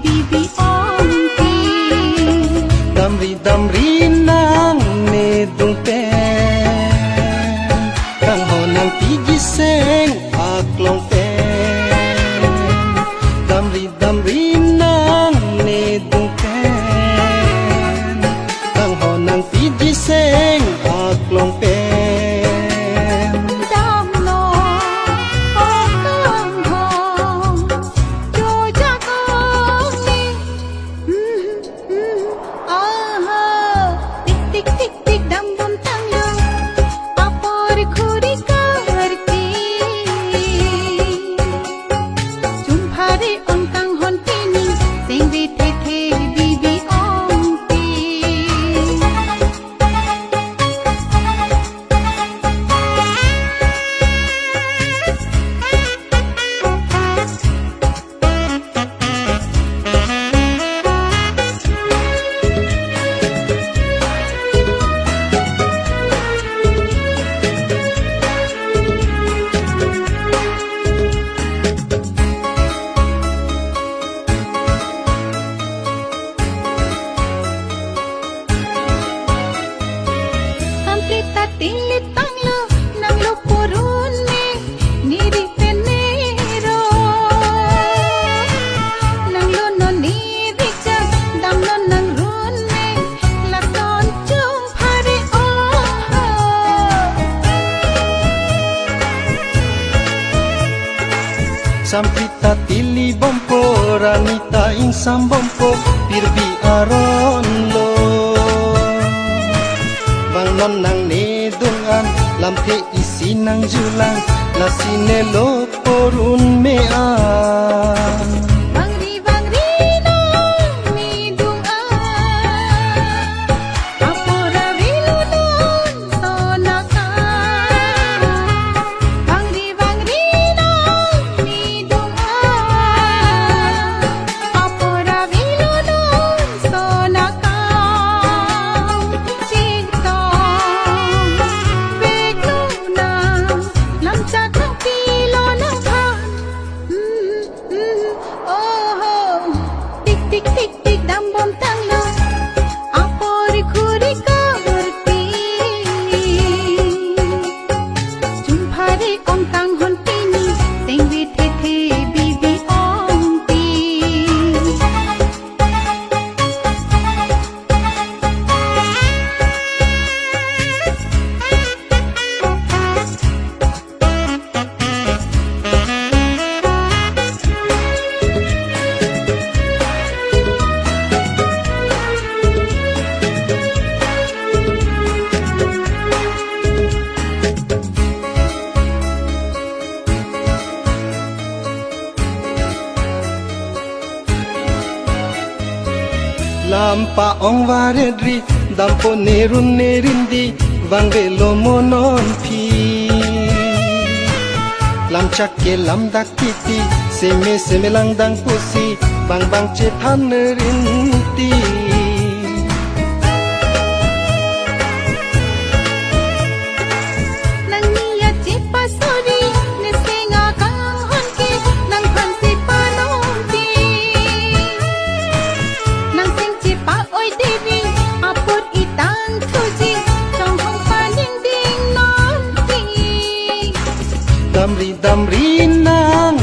bibi ongti. Damri damri nang ne dung pen, kang ho nang pigi seng aklong pen. Damri damri nang ne dung pen, kang ho nang pigi seng aklong pen. Sampita tili bompo ranita insam bompo pirbi aron lo bang non nang ne dungan lampe isi nang julang lasine lo porun mean. Lampa ong varedri dampo nerun nerindi vangvelo monon pi lam chakke lam dakiti seme seme lang dang pusi bang bang chetan nerinti damri damri nang